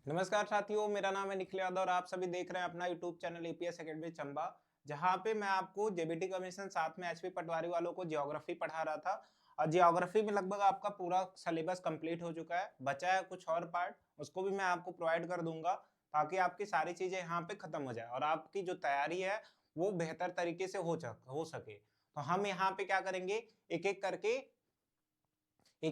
नमस्कार साथियों, मेरा नाम है निखिल यादव और आप सभी देख रहे हैं अपना YouTube channel APS academy Chamba. जहां पे मैं आपको जेबीटी कमीशन साथ में एचपी पटवारी वालों को ज्योग्राफी पढ़ा रहा था। और ज्योग्राफी में लगभग आपका पूरा सिलेबस कंप्लीट हो चुका है, बचा है कुछ और पार्ट, उसको भी मैं आपको प्रोवाइड कर दूंगा ताकि आपकी सारी चीजें यहाँ पे खत्म हो जाए और आपकी जो तैयारी है वो बेहतर तरीके से हो सके। तो हम यहाँ पे क्या करेंगे, एक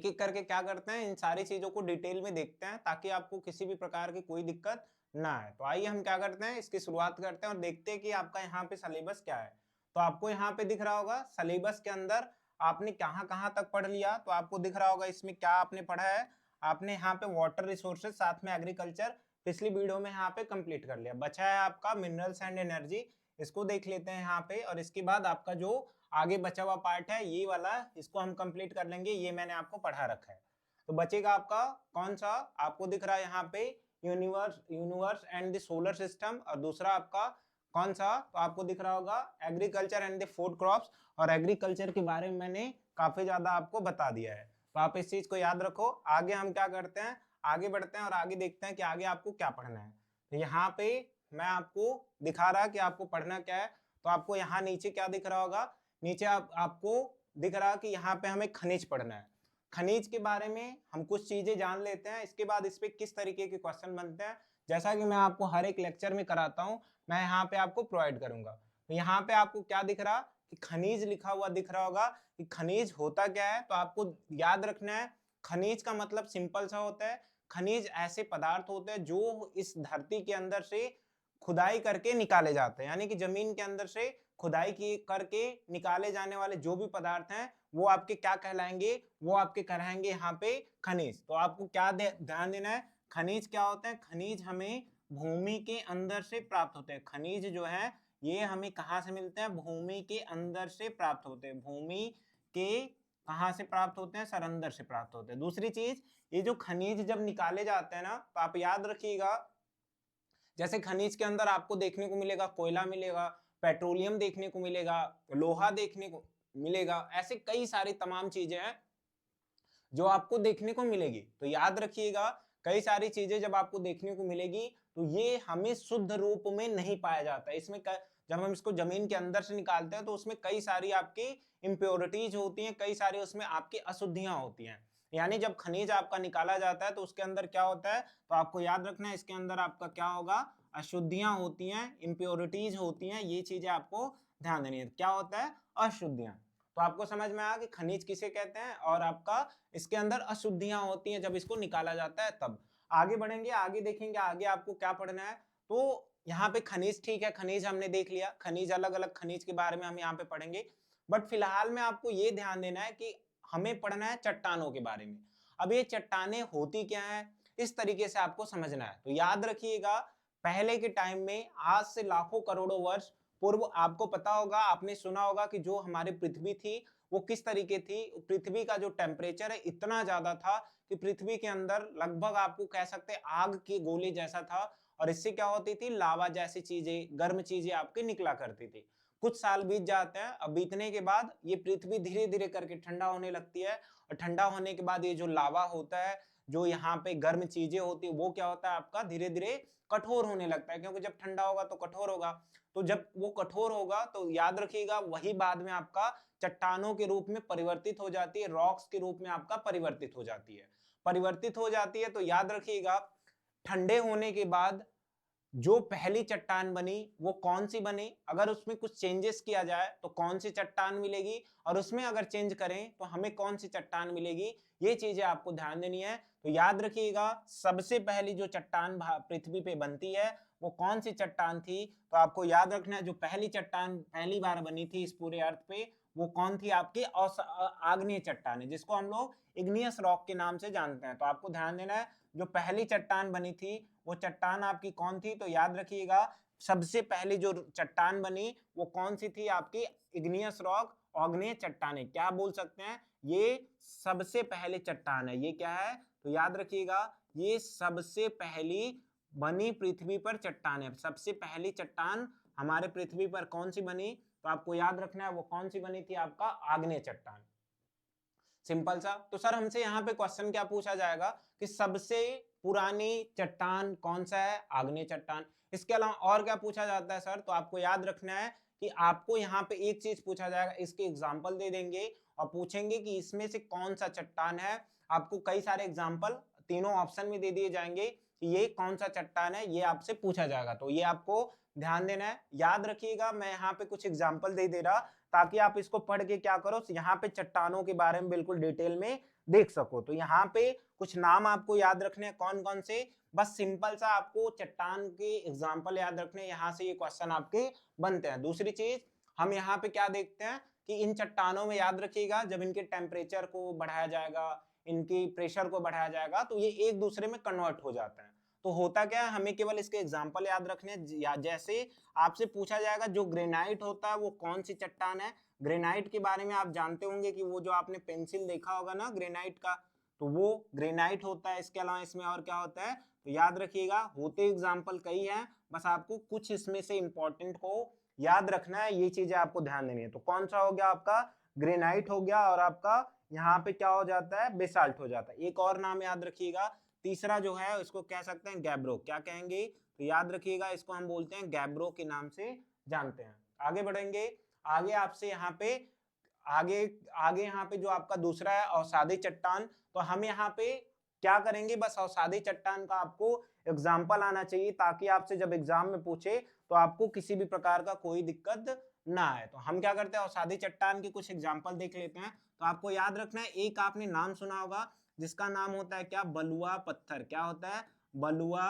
एक करके क्या करते हैं, इन सारी चीजों को डिटेल में देखते हैं ताकि आपको किसी भी प्रकार की कोई दिक्कत ना आए। तो आइए हम क्या करते हैं, इसकी शुरुआत करते हैं और देखते हैं कि आपका यहाँ पे सिलेबस क्या है। तो आपको यहाँ पे दिख रहा होगा सिलेबस के अंदर आपने कहाँ कहाँ तक पढ़ लिया। तो आपको दिख रहा होगा इसमें क्या आपने पढ़ा है। आपने यहाँ पे वाटर रिसोर्सेज साथ में एग्रीकल्चर पिछली वीडियो में यहाँ पे कंप्लीट कर लिया। बचा है आपका मिनरल्स एंड एनर्जी, इसको देख लेते हैं यहाँ पे। और इसके बाद आपका जो आगे बचा हुआ पार्ट है ये वाला, इसको हम कंप्लीट कर लेंगे, ये मैंने आपको पढ़ा रखा है। तो बचेगा आपका कौन सा, आपको दिख रहा है यहाँ पे universe and the solar system. और दूसरा आपका कौन सा, तो आपको दिख रहा होगा agriculture and the food crops. और एग्रीकल्चर के बारे में मैंने काफी ज्यादा आपको बता दिया है, तो आप इस चीज को याद रखो। आगे हम क्या करते हैं, आगे बढ़ते हैं और आगे देखते हैं कि आगे आपको क्या पढ़ना है। तो यहाँ पे मैं आपको दिखा रहा कि आपको पढ़ना क्या है। तो आपको यहाँ नीचे क्या दिख रहा होगा, नीचे आपको दिख रहा कि यहाँ पे हमें खनिज पढ़ना है। खनिज के बारे में हम कुछ चीजें जान लेते हैं, इसके बाद इस पे किस तरीके के क्वेश्चन बनते हैं, जैसा कि मैं आपको हर एक लेक्चर में कराता हूँ, मैं यहाँ पे आपको प्रोवाइड करूंगा। तो यहाँ पे आपको क्या दिख रहा कि खनिज लिखा हुआ दिख रहा होगा कि खनिज होता क्या है। तो आपको याद रखना है, खनिज का मतलब सिंपल सा होता है, खनिज ऐसे पदार्थ होते हैं जो इस धरती के अंदर से खुदाई करके निकाले जाते हैं, यानी कि जमीन के अंदर से खुदाई की करके निकाले जाने वाले जो भी पदार्थ हैं वो आपके क्या कहलाएंगे, वो आपके कहलाएंगे यहाँ पे खनिज। तो आपको क्या ध्यान देना है, खनिज क्या होता है, खनिज हमें भूमि के अंदर से प्राप्त होते हैं। खनिज जो है ये हमें कहाँ से मिलते हैं, भूमि के अंदर से प्राप्त होते हैं। भूमि के कहाँ से प्राप्त होते हैं, सर अंदर से प्राप्त होते हैं। दूसरी चीज, ये जो खनिज जब निकाले जाते हैं ना, तो आप याद रखिएगा, जैसे खनिज के अंदर आपको देखने को मिलेगा कोयला मिलेगा, पेट्रोलियम देखने को मिलेगा, लोहा देखने को मिलेगा, ऐसे कई सारी तमाम चीजें हैं जो आपको देखने को मिलेगी। तो याद रखिएगा, कई सारी चीजें जब आपको देखने को मिलेगी तो ये हमें शुद्ध रूप में नहीं पाया जाता है। जब हम इसको जमीन के अंदर से निकालते हैं तो उसमें कई सारी आपकी इम्प्योरिटीज होती हैं, कई सारी उसमें आपकी अशुद्धियां होती हैं। यानी जब खनिज आपका निकाला जाता है तो उसके अंदर क्या होता है, तो आपको याद रखना है इसके अंदर आपका क्या होगा, अशुद्धियां होती हैं, इम्प्योरिटीज होती हैं, ये चीजें आपको ध्यान देनी है। क्या होता है, अशुद्धियां। तो आपको समझ में आया कि खनिज किसे कहते हैं और आपका इसके अंदर अशुद्धियां होती हैं जब इसको निकाला जाता है तब। आगे बढ़ेंगे, आगे देखेंगे आगे आपको क्या पढ़ना है। तो यहाँ पे खनिज, ठीक है, खनिज हमने देख लिया, खनिज अलग अलग खनिज के बारे में हम यहाँ पे पढ़ेंगे। बट फिलहाल में आपको ये ध्यान देना है कि हमें पढ़ना है चट्टानों के बारे में। अब ये चट्टानें होती क्या है, इस तरीके से आपको समझना है। तो याद रखिएगा, पहले के टाइम में आज से लाखों करोड़ों वर्ष पूर्व आपको पता होगा, आपने सुना होगा कि जो हमारी पृथ्वी थी वो किस तरीके थी। पृथ्वी का जो टेम्परेचर है इतना ज्यादा था कि पृथ्वी के अंदर लगभग आपको कह सकते हैं आग के गोले जैसा था। और इससे क्या होती थी, लावा जैसी चीजें, गर्म चीजें आपकी निकला करती थी। कुछ साल बीत जाते हैं, अब बीतने के बाद ये पृथ्वी धीरे धीरे करके ठंडा होने लगती है। और ठंडा होने के बाद ये जो लावा होता है, जो यहाँ पे गर्म चीजें होती है, वो क्या होता है आपका धीरे धीरे कठोर होने लगता है, क्योंकि जब ठंडा होगा तो कठोर होगा। तो जब वो कठोर होगा तो याद रखिएगा वही बाद में आपका चट्टानों के रूप में परिवर्तित हो जाती है, रॉक्स के रूप में आपका परिवर्तित हो जाती है, परिवर्तित हो जाती है। तो याद रखिएगा, ठंडे होने के बाद जो पहली चट्टान बनी वो कौन सी बनी, अगर उसमें कुछ चेंजेस किया जाए तो कौन सी चट्टान मिलेगी, और उसमें अगर चेंज करें तो हमें कौन सी चट्टान मिलेगी, ये चीजें आपको ध्यान देनी है। तो याद रखिएगा, सबसे पहली जो चट्टान पृथ्वी पे बनती है वो कौन सी चट्टान थी। तो आपको याद रखना है, जो पहली चट्टान पहली बार बनी थी इस पूरे अर्थ पे वो कौन थी, आपकी आग्नेय चट्टान है, जिसको हम लोग इग्नियस रॉक के नाम से जानते हैं। तो आपको ध्यान देना है, जो पहली चट्टान बनी थी वो चट्टान आपकी कौन थी। तो याद रखिएगा, सबसे पहली जो चट्टान बनी वो कौन सी थी, आपकी इग्नियस रॉक, आग्नेय चट्टानें क्या बोल सकते हैं, ये सबसे पहले चट्टान है। ये क्या है, तो याद रखिएगा, ये सबसे पहली बनी पृथ्वी पर चट्टान है। सबसे पहली चट्टान हमारे पृथ्वी पर कौन सी बनी, तो आपको याद रखना है वो कौन सी बनी थी, आपका आग्नेय चट्टान। सिंपल सा। तो सर हमसे यहाँ पे क्वेश्चन क्या पूछा जाएगा कि सबसे पुरानी चट्टान कौन सा है? आग्नेय चट्टान। इसके अलावा और क्या पूछा जाता है सर? तो आपको याद रखना है कि आपको यहाँ पे एक चीज पूछा जाएगा, इसके एग्जाम्पल दे देंगे और पूछेंगे कि इसमें से कौन सा चट्टान है। आपको कई सारे एग्जाम्पल तीनों ऑप्शन में दे दिए जाएंगे कि ये कौन सा चट्टान है, ये आपसे पूछा जाएगा। तो ये आपको ध्यान देना है। याद रखिएगा, मैं यहाँ पे कुछ एग्जाम्पल दे रहा ताकि आप इसको पढ़ के क्या करो, यहाँ पे चट्टानों के बारे में बिल्कुल डिटेल में देख सको। तो यहाँ पे कुछ नाम आपको याद रखने हैं, कौन कौन से, बस सिंपल सा आपको चट्टान के एग्जाम्पल याद रखने, यहाँ से ये क्वेश्चन आपके बनते हैं। दूसरी चीज हम यहाँ पे क्या देखते हैं कि इन चट्टानों में याद रखिएगा, जब इनके टेम्परेचर को बढ़ाया जाएगा, इनकी प्रेशर को बढ़ाया जाएगा, तो ये एक दूसरे में कन्वर्ट हो जाते हैं। तो होता क्या है, हमें केवल इसके एग्जाम्पल याद रखने हैं। या जैसे आपसे पूछा जाएगा जो ग्रेनाइट होता है वो कौन सी चट्टान है। ग्रेनाइट के बारे में आप जानते होंगे कि वो जो आपने पेंसिल देखा होगा ना ग्रेनाइट का, तो वो ग्रेनाइट होता है। इसके अलावा इसमें और क्या होता है, तो याद रखिएगा, होते एग्जाम्पल कई हैं, बस आपको कुछ इसमें से इंपॉर्टेंट को याद रखना है, ये चीजें आपको ध्यान देनी है। तो कौन सा हो गया आपका, ग्रेनाइट हो गया, और आपका यहाँ पे क्या हो जाता है, बेसाल्ट हो जाता है। एक और नाम याद रखिएगा, तीसरा जो है उसको कह सकते हैं गैब्रो। क्या कहेंगे, तो याद रखिएगा, इसको हम बोलते हैं गैब्रो के नाम से जानते हैं। आगे बढ़ेंगे, आगे आपसे यहाँ पे आगे आगे यहाँ पे जो आपका दूसरा है अवसादी चट्टान, तो हम यहाँ पे क्या करेंगे, बस अवसादी चट्टान का आपको एग्जाम्पल आना चाहिए ताकि आपसे जब एग्जाम में पूछे तो आपको किसी भी प्रकार का कोई दिक्कत ना आए। तो हम क्या करते हैं, अवसादी चट्टान के कुछ एग्जाम्पल देख लेते हैं। तो आपको याद रखना है, एक आपने नाम सुना होगा जिसका नाम होता है क्या, बलुआ पत्थर। क्या होता है, बलुआ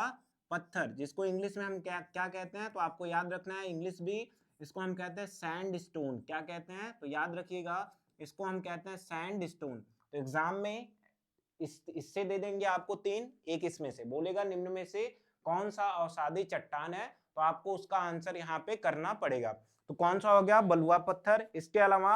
पत्थर, जिसको इंग्लिश में हम क्या क्या कहते हैं, तो आपको याद रखना है इंग्लिश भी, इसको हम कहते हैं सैंड स्टोन। क्या कहते हैं, तो याद रखिएगा, इसको हम कहते हैं सैंड स्टोन। तो एग्जाम में इससे दे देंगे आपको तीन, एक इसमें से बोलेगा निम्न में से कौन सा अवसादी चट्टान है, तो आपको उसका आंसर यहाँ पे करना पड़ेगा। तो कौन सा हो गया, बलुआ पत्थर। इसके अलावा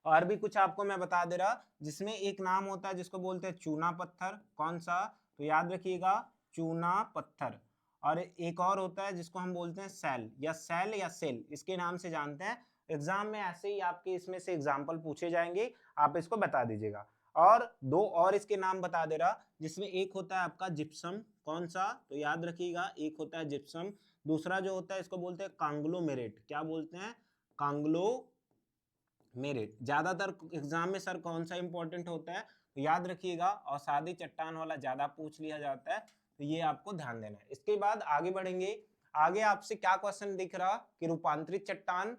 और भी कुछ आपको मैं बता दे रहा, जिसमें एक नाम होता है जिसको बोलते हैं चूना पत्थर। कौन सा, तो याद रखिएगा, चूना पत्थर। और एक और होता है जिसको हम बोलते हैं सेल या सेल, इसके नाम से जानते हैं। एग्जाम में ऐसे ही आपके इसमें से एग्जाम्पल पूछे जाएंगे, आप इसको बता दीजिएगा। और दो और इसके नाम बता दे रहा, जिसमें एक होता है आपका जिप्सम। कौन सा, तो याद रखिएगा, एक होता है जिप्सम, दूसरा जो होता है इसको बोलते हैं कांग्लोमेरेट। क्या बोलते हैं, कांग्लो मेरिट। ज्यादातर एग्जाम में सर कौन सा इंपॉर्टेंट होता है, तो याद रखिएगा अवसादी चट्टान वाला ज्यादा पूछ लिया जाता है, तो ये आपको ध्यान देना है। इसके बाद आगे बढ़ेंगे, आगे आपसे क्या क्वेश्चन दिख रहा कि रूपांतरित चट्टान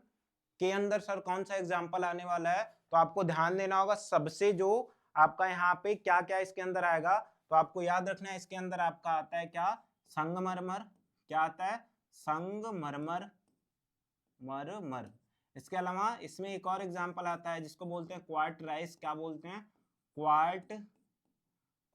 के अंदर सर कौन सा एग्जाम्पल आने वाला है, तो आपको ध्यान देना होगा सबसे जो आपका यहाँ पे क्या क्या इसके अंदर आएगा, तो आपको याद रखना है इसके अंदर आपका आता है क्या, संगमरमर। क्या आता है, संगमरमर, मरमर। इसके अलावा इसमें एक और एग्जांपल आता है जिसको बोलते हैं क्वार्ट राइस। क्या बोलते हैं,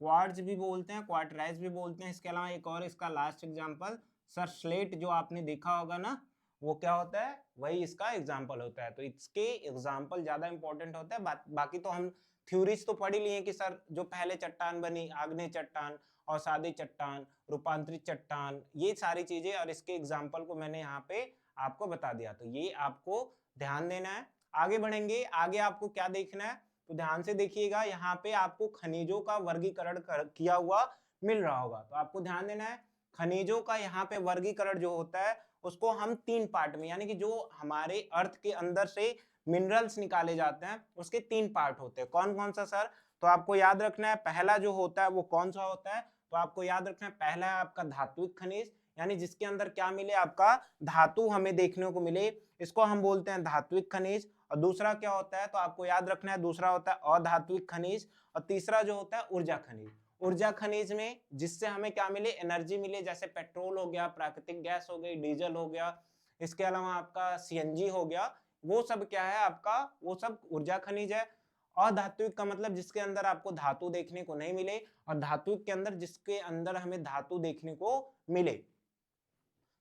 क्वार्ट्ज भी बोलते हैं, क्वार्ट राइस भी बोलते हैं। इसके अलावा एक और इसका लास्ट एग्जांपल सर स्लेट, जो आपने देखा होगा ना, वो क्या होता है, वही इसका एग्जांपल होता है। तो इसके एग्जांपल ज्यादा इंपॉर्टेंट होता है। बाकी तो हम थ्योरीज तो पढ़ ही लिए कि सर जो पहले चट्टान बनी, आग्नेय चट्टान, अवसादी चट्टान, रूपांतरित चट्टान, ये सारी चीजें और इसके एग्जाम्पल को मैंने यहाँ पे आपको बता दिया। तो ये आपको ध्यान देना है। आगे बढ़ेंगे, आगे आपको क्या देखना है, तो ध्यान से देखिएगा, यहाँ पे आपको खनिजों का वर्गीकरण किया हुआ मिल रहा होगा। तो आपको ध्यान देना है, खनिजों का यहाँ पे वर्गीकरण जो होता है उसको हम तीन पार्ट में, यानी कि जो हमारे अर्थ के अंदर से मिनरल्स निकाले जाते हैं उसके तीन पार्ट होते हैं। कौन कौन सा सर, तो आपको याद रखना है, पहला जो होता है वो कौन सा होता है, तो आपको याद रखना है, पहला है आपका धात्विक खनिज, यानी जिसके अंदर क्या मिले, आपका धातु हमें देखने को मिले, इसको हम बोलते हैं धात्विक खनिज। और दूसरा क्या होता है, तो आपको याद रखना है, दूसरा होता है अधात्विक खनिज। और तीसरा जो होता है ऊर्जा खनिज। ऊर्जा खनिज में जिससे हमें क्या मिले, एनर्जी मिले, जैसे पेट्रोल हो गया, प्राकृतिक गैस हो गई, डीजल हो गया, इसके अलावा आपका सीएनजी हो गया, वो सब क्या है आपका, वो सब ऊर्जा खनिज है। अधात्विक का मतलब जिसके अंदर आपको धातु देखने को नहीं मिले, और धात्विक के अंदर जिसके अंदर हमें धातु देखने को मिले।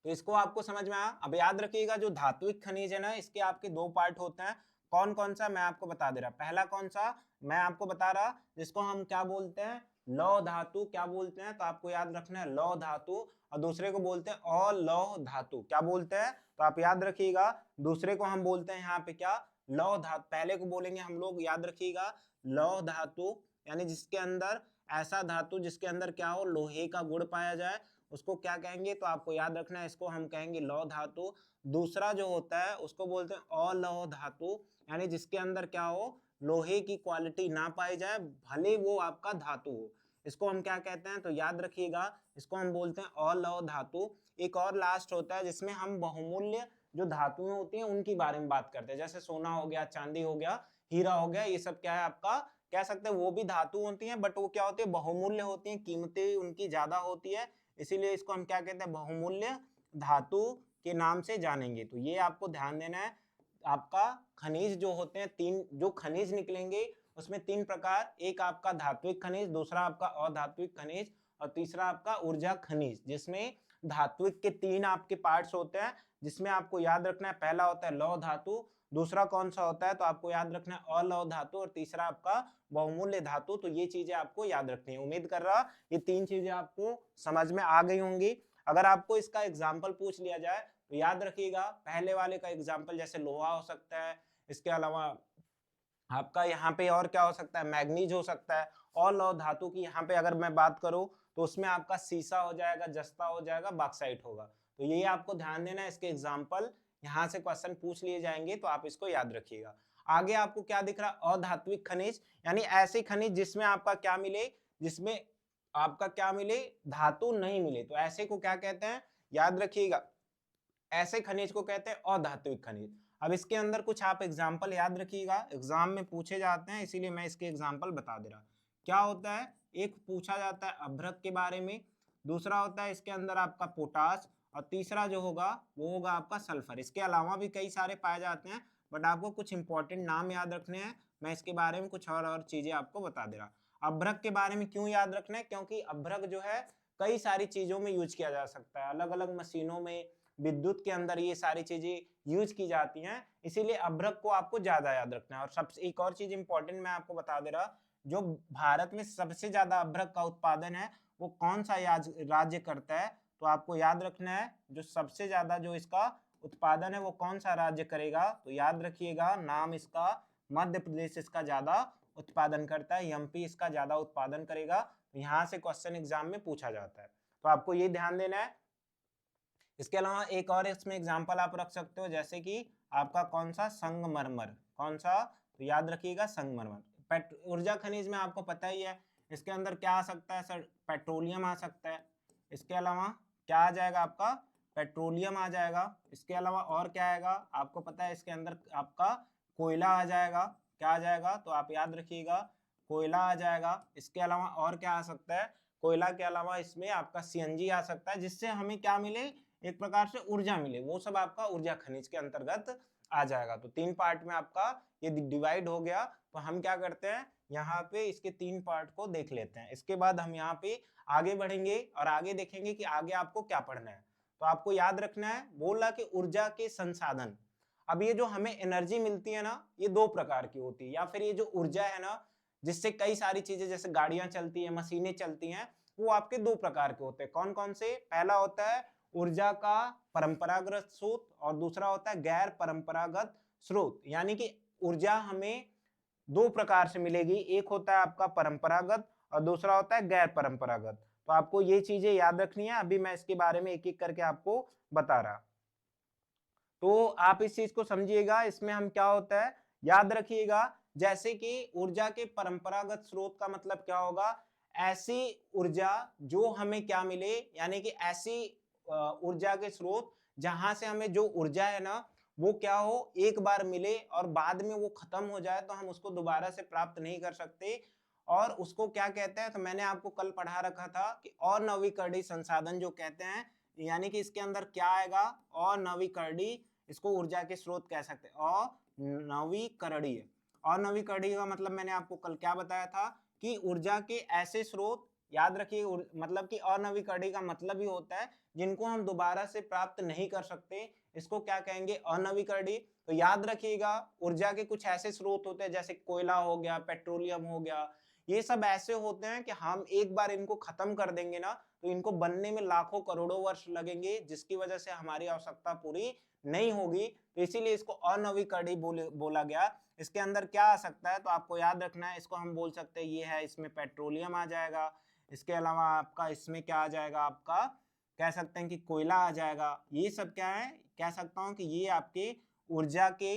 तो इसको आपको समझ में आया। अब याद रखिएगा, जो धात्विक खनिज है ना, इसके आपके दो पार्ट होते हैं। कौन कौन सा, मैं आपको बता दे रहा। पहला कौन सा, मैं आपको बता रहा, जिसको हम क्या बोलते हैं, लौह धातु। क्या बोलते हैं, तो आपको याद रखना है लौह धातु। और दूसरे को बोलते हैं अलौह धातु। क्या बोलते हैं, तो आप याद रखिएगा, दूसरे को हम बोलते हैं यहाँ पे क्या, लौह धातु। पहले को बोलेंगे हम लोग, याद रखिएगा, लौह धातु, यानी जिसके अंदर ऐसा धातु जिसके अंदर क्या हो, लोहे का गुण पाया जाए, उसको क्या कहेंगे, तो आपको याद रखना है, इसको हम कहेंगे लौह धातु। दूसरा जो होता है उसको बोलते हैं अलौह धातु, यानी जिसके अंदर क्या हो, लोहे की क्वालिटी ना पाई जाए, भले वो आपका धातु हो, इसको हम क्या कहते हैं, तो याद रखिएगा, इसको हम बोलते हैं अलौह धातु। एक और लास्ट होता है जिसमें हम बहुमूल्य जो धातुएं होती हैं उनके बारे में बात करते हैं, जैसे सोना हो गया, चांदी हो गया, हीरा हो गया, ये सब क्या है आपका, कह सकते हैं वो भी धातु होती हैं, बट वो क्या होती है, बहुमूल्य होती हैं, कीमतें उनकी ज्यादा होती है, इसीलिए इसको हम क्या कहते हैं, बहुमूल्य धातु के नाम से जानेंगे। तो ये आपको ध्यान देना है। आपका खनिज जो होते हैं, तीन जो खनिज निकलेंगे उसमें तीन प्रकार, एक आपका धात्विक खनिज, दूसरा आपका अधात्विक खनिज, और तीसरा आपका ऊर्जा खनिज, जिसमें धात्विक के तीन आपके पार्ट्स होते हैं, जिसमें आपको याद रखना है, पहला होता है लौह धातु, दूसरा कौन सा होता है, तो आपको याद रखना है अलौह धातु, और तीसरा आपका बहुमूल्य धातु। तो ये चीजें आपको याद रखनी है। उम्मीद कर रहा ये तीन चीजें आपको समझ में आ गई होंगी। अगर आपको इसका एग्जाम्पल पूछ लिया जाए तो याद रखिएगा, पहले वाले का एग्जाम्पल जैसे लोहा हो सकता है, इसके अलावा आपका यहाँ पे और क्या हो सकता है, मैग्नीज हो सकता है, और लौह धातु की यहाँ पे अगर मैं बात करूँ तो उसमें आपका सीसा हो जाएगा, जस्ता हो जाएगा, बॉक्साइट होगा। तो ये आपको ध्यान देना है, इसके एग्जाम्पल यहाँ से क्वेश्चन पूछ लिए जाएंगे, तो आप इसको याद रखिएगा। आगे आपको क्या दिख रहा है, अधात्विक खनिज, यानी ऐसे खनिज जिसमें आपका क्या मिले, जिसमें आपका क्या मिले, धातु नहीं मिले, तो ऐसे को क्या कहते हैं, याद रखिएगा, ऐसे खनिज को कहते हैं अधात्विक खनिज। अब इसके अंदर कुछ आप एग्जाम्पल याद रखिएगा, एग्जाम में पूछे जाते हैं, इसीलिए मैं इसके एग्जाम्पल बता दे रहा। क्या होता है, एक पूछा जाता है अभ्रक के बारे में, दूसरा होता है इसके अंदर आपका पोटास, और तीसरा जो होगा वो होगा आपका सल्फर। इसके अलावा भी कई सारे पाए जाते हैं, बट आपको कुछ इंपॉर्टेंट नाम याद रखने हैं। मैं इसके बारे में कुछ और चीजें आपको बता दे रहा। अभ्रक के बारे में क्यों याद रखना है, क्योंकि अभ्रक जो है कई सारी चीजों में यूज किया जा सकता है, अलग अलग मशीनों में, विद्युत के अंदर ये सारी चीजें यूज की जाती हैं, इसीलिए अभ्रक को आपको ज्यादा याद रखना है। और सबसे एक और चीज इंपॉर्टेंट मैं आपको बता दे रहा, जो भारत में सबसे ज्यादा अभ्रक का उत्पादन है वो कौन सा राज्य करता है, तो आपको याद रखना है, जो सबसे ज्यादा जो इसका उत्पादन है वो कौन सा राज्य करेगा, तो याद रखिएगा नाम इसका, मध्य प्रदेश इसका ज्यादा उत्पादन करता है, एमपी इसका ज्यादा उत्पादन करेगा। तो यहाँ से क्वेश्चन एग्जाम में पूछा जाता है, तो आपको ये ध्यान देना है। इसके अलावा एक और इसमें एग्जाम्पल आप रख सकते हो, जैसे कि आपका कौन सा, संगमरमर, कौन सा, तो याद रखिएगा संगमरमर। ऊर्जा खनिज में आपको पता ही है, इसके अंदर क्या आ सकता है सर, पेट्रोलियम आ सकता है, इसके अलावा क्या आ जाएगा आपका, पेट्रोलियम आ जाएगा, इसके अलावा और क्या आएगा आपको पता है, इसके अंदर आपका कोयला आ जाएगा, क्या आ जाएगा, तो आप याद रखिएगा कोयला आ जाएगा। इसके अलावा और क्या आ सकता है, कोयला के अलावा इसमें आपका सीएनजी आ सकता है, जिससे हमें क्या मिले, एक प्रकार से ऊर्जा मिले, वो सब आपका ऊर्जा खनिज के अंतर्गत आ जाएगा। तो तीन पार्ट में आपका ये डिवाइड हो गया। तो हम क्या करते हैं, यहाँ पे इसके तीन पार्ट को देख लेते हैं, इसके बाद हम यहाँ पे आगे बढ़ेंगे और आगे देखेंगे कि आगे आपको क्या पढ़ना है। तो आपको याद रखना है, बोला कि ऊर्जा के संसाधन। अब ये जो हमें एनर्जी मिलती है ना, ये दो प्रकार की होती है, या फिर ये जो ऊर्जा है ना, जिससे कई सारी चीजें जैसे गाड़ियां चलती हैं, मशीनें चलती हैं, वो आपके दो प्रकार के होते हैं। कौन कौन से, पहला होता है ऊर्जा का परंपरागत स्रोत, और दूसरा होता है गैर परंपरागत स्रोत। यानी कि ऊर्जा हमें दो प्रकार से मिलेगी, एक होता है आपका परंपरागत और दूसरा होता है गैर परंपरागत। तो आपको ये चीजें याद रखनी है, अभी मैं इसके बारे में एक एक करके आपको बता रहा। तो आप इस चीज को समझिएगा, इसमें हम क्या होता है याद रखिएगा, जैसे कि ऊर्जा के परंपरागत स्रोत का मतलब क्या होगा, ऐसी ऊर्जा जो हमें क्या मिले, यानी कि ऐसी ऊर्जा के स्रोत जहां से हमें जो ऊर्जा है ना वो क्या हो, एक बार मिले और बाद में वो खत्म हो जाए तो हम उसको दोबारा से प्राप्त नहीं कर सकते। और उसको क्या कहते हैं, तो मैंने आपको कल पढ़ा रखा था कि अनवीकरणीय संसाधन जो कहते हैं, यानी कि इसके अंदर क्या आएगा, अनवीकरणीय, इसको ऊर्जा के स्रोत कह सकते हैं, अनवीकरणीय। अनवीकरणीय का मतलब मैंने आपको कल क्या बताया था, कि ऊर्जा के ऐसे स्रोत, याद रखिए, मतलब कि अनवीकरणीय का मतलब ही होता है जिनको हम दोबारा से प्राप्त नहीं कर सकते, इसको क्या कहेंगे, अनवीकरणीय। तो याद रखिएगा, ऊर्जा के कुछ ऐसे स्रोत होते हैं जैसे कोयला हो गया, पेट्रोलियम हो गया, ये सब ऐसे होते हैं कि हम एक बार इनको खत्म कर देंगे ना तो इनको बनने में लाखों करोड़ों वर्ष लगेंगे, जिसकी वजह से हमारी आवश्यकता पूरी नहीं होगी। तो इसीलिए इसको अनवीकरणीय बोला गया। इसके अंदर क्या आ सकता है, तो आपको याद रखना है, इसको हम बोल सकते हैं ये है, इसमें पेट्रोलियम आ जाएगा। इसके अलावा आपका इसमें क्या आ जाएगा, आपका कह सकते हैं कि कोयला आ जाएगा। ये सब क्या है, कह सकता हूं कि ये आपके ऊर्जा के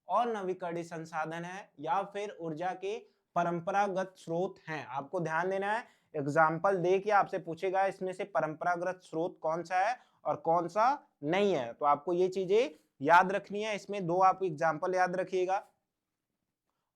और नवीकरणीय संसाधन है या फिर ऊर्जा के परंपरागत स्रोत हैं। आपको ध्यान देना है, एग्जाम्पल दे के आपसे पूछेगा इसमें से परंपरागत स्रोत कौन सा है और कौन सा नहीं है। तो आपको ये चीजें याद रखनी है। इसमें दो आप एग्जाम्पल याद रखिएगा।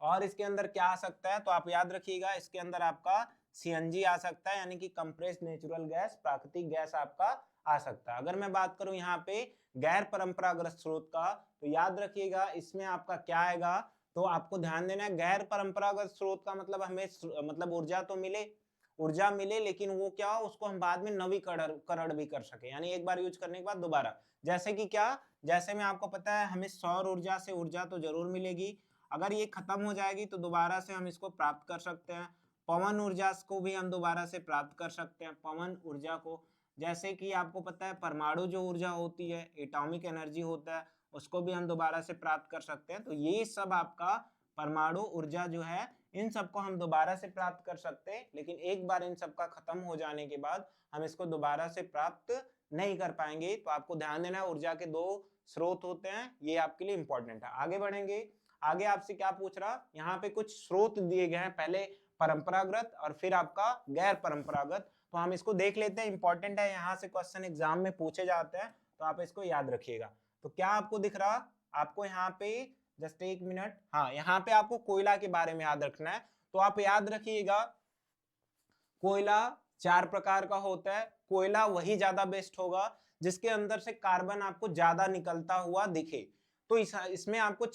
और इसके अंदर क्या आ सकता है, तो आप याद रखिएगा, इसके अंदर आपका सीएनजी आ सकता है, यानी कि कंप्रेस्ड नेचुरल गैस, प्राकृतिक गैस आपका आ सकता है। अगर मैं बात करूं यहाँ पे गैर परंपरागत स्रोत का, तो याद रखिएगा इसमें आपका क्या आएगा, तो आपको ध्यान देना है, गैर परंपरागत स्रोत का मतलब हमें मतलब ऊर्जा मिले लेकिन वो क्या हो, उसको हम बाद में नवीकरण भी कर सके, यानी एक बार यूज करने के बाद दोबारा। जैसे कि क्या, जैसे में आपको पता है हमें सौर ऊर्जा से ऊर्जा तो जरूर मिलेगी, अगर ये खत्म हो जाएगी तो दोबारा से हम इसको प्राप्त कर सकते हैं। पवन ऊर्जा को भी हम दोबारा से प्राप्त कर सकते हैं, पवन ऊर्जा को। जैसे कि आपको पता है परमाणु जो ऊर्जा होती है, एटॉमिक एनर्जी होता है, उसको भी हम दोबारा से प्राप्त कर सकते हैं। तो ये सब आपका परमाणु ऊर्जा जो है, इन सबको हम दोबारा से प्राप्त कर सकते हैं, लेकिन एक बार इन सबका खत्म हो जाने के बाद हम इसको दोबारा से प्राप्त नहीं कर पाएंगे। तो आपको ध्यान देना है, ऊर्जा के दो स्रोत होते हैं, ये आपके लिए इंपॉर्टेंट है। आगे बढ़ेंगे, आगे आपसे क्या पूछ रहा, यहाँ पे कुछ स्रोत दिए गए हैं, पहले परंपरागत और फिर आपका गैर परंपरागत। तो हम इसको देख लेते हैं, इंपॉर्टेंट है, यहाँ से क्वेश्चन एग्जाम में पूछे जाते हैं, तो आप इसको याद रखिएगा। तो क्या आपको दिख रहा, आपको यहाँ पे जस्ट एक मिनट, हाँ यहाँ पे आपको कोयला के बारे में याद रखना है। तो आप याद रखिएगा, कोयला 4 प्रकार का होता है। कोयला वही ज्यादा बेस्ट होगा जिसके अंदर से कार्बन आपको ज्यादा निकलता हुआ दिखे। तो इसमें आपको